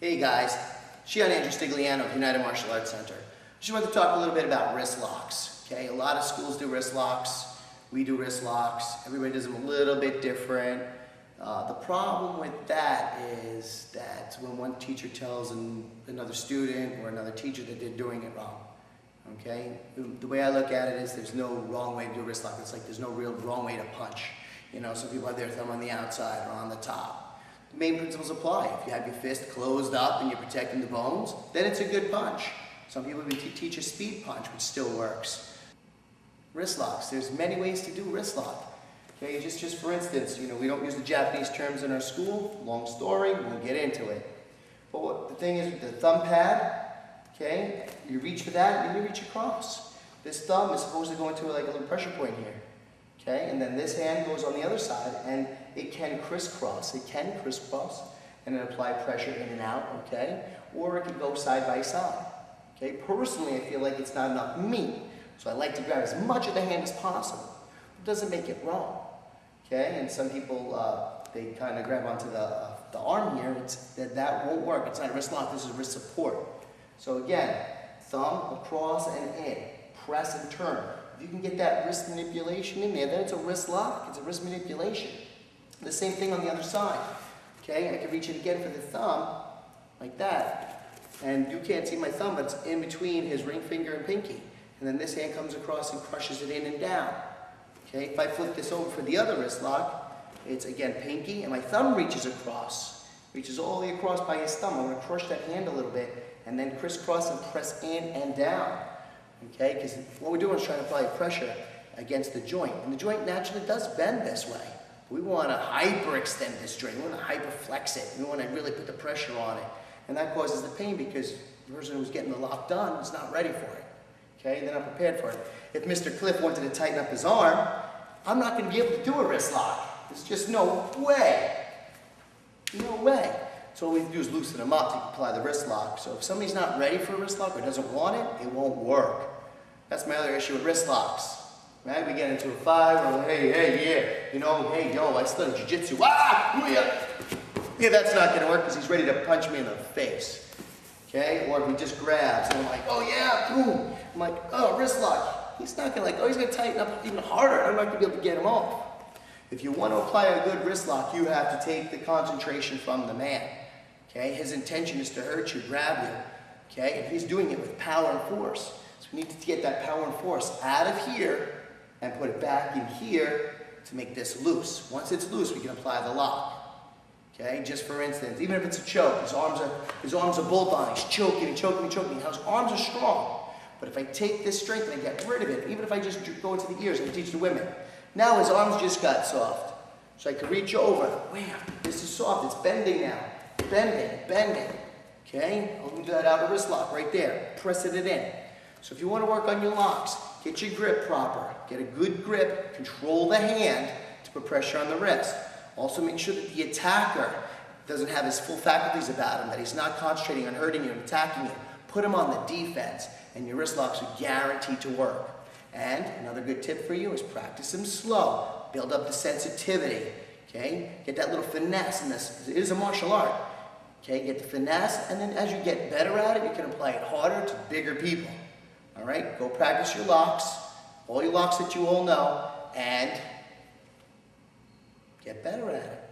Hey guys, Shion Andrew Stigliano of United Martial Arts Center. Just wanted to talk a little bit about wrist locks. Okay, a lot of schools do wrist locks. We do wrist locks. Everybody does them a little bit different. The problem with that is that when one teacher tells another student or another teacher that they're doing it wrong. Okay, the way I look at it is there's no wrong way to do a wrist lock. It's like there's no real wrong way to punch. You know, some people have their thumb on the outside or on the top. The main principles apply. If you have your fist closed up and you're protecting the bones, then it's a good punch. Some people even teach a speed punch, which still works. Wrist locks. There's many ways to do wrist lock. Okay, just for instance, we don't use the Japanese terms in our school. Long story, we'll get into it. But the thing is with the thumb pad, okay, you reach for that and you reach across. This thumb is supposed to go into like a little pressure point here. Okay, and then this hand goes on the other side and it can crisscross. It can crisscross and then apply pressure in and out, okay? Or it can go side by side. Okay, personally I feel like it's not enough meat. So I like to grab as much of the hand as possible. It doesn't make it wrong. Okay, and some people, they kind of grab onto the arm here. That won't work. It's not a wrist lock, this is wrist support. So again, thumb across and in. Press and turn. If you can get that wrist manipulation in there, then it's a wrist lock. It's a wrist manipulation. The same thing on the other side. Okay, I can reach it again for the thumb, like that. And you can't see my thumb, but it's in between his ring finger and pinky. And then this hand comes across and crushes it in and down. Okay, if I flip this over for the other wrist lock, it's again pinky, and my thumb reaches across. Reaches all the way across by his thumb. I'm going to crush that hand a little bit, and then crisscross and press in and down. Okay, because what we're doing is trying to apply pressure against the joint. And the joint naturally does bend this way. We want to hyperextend this joint. We want to hyperflex it. We want to really put the pressure on it. And that causes the pain because the person who's getting the lock done is not ready for it. Okay, they're not prepared for it. If Mr. Cliff wanted to tighten up his arm, I'm not going to be able to do a wrist lock. There's just no way. No way. So all we have to do is loosen them up to apply the wrist lock. So if somebody's not ready for a wrist lock or doesn't want it, it won't work. That's my other issue with wrist locks. Right? We get into a fight, we're like, hey, I studied Jujitsu. Yeah, that's not going to work because he's ready to punch me in the face. Okay? Or if he just grabs and I'm like, oh yeah, boom. I'm like, oh, wrist lock. He's not going to he's going to tighten up even harder. I'm not going to be able to get him off. If you want to apply a good wrist lock, you have to take the concentration from the man. Okay? His intention is to hurt you, grab you. Okay? And he's doing it with power and force. So we need to get that power and force out of here and put it back in here to make this loose. Once it's loose, we can apply the lock. Okay? Just for instance, even if it's a choke, his arms are bolt on, he's choking and choking and choking. His arms are strong. But if I take this strength and I get rid of it, even if I just go into the ears, I teach the women. Now his arms just got soft. So I can reach over. Wham! This is soft. It's bending now. Bending. Okay? I'll do that out of wrist lock right there. Pressing it in. So if you want to work on your locks, get your grip proper. Get a good grip. Control the hand to put pressure on the wrist. Also make sure that the attacker doesn't have his full faculties about him, that he's not concentrating on hurting you and attacking you. Put him on the defense, and your wrist locks are guaranteed to work. And another good tip for you is practice them slow. Build up the sensitivity. Okay? Get that little finesse in this. It is a martial art. Okay? Get the finesse, and then as you get better at it, you can apply it harder to bigger people. All right? Go practice your locks, all your locks that you all know, and get better at it.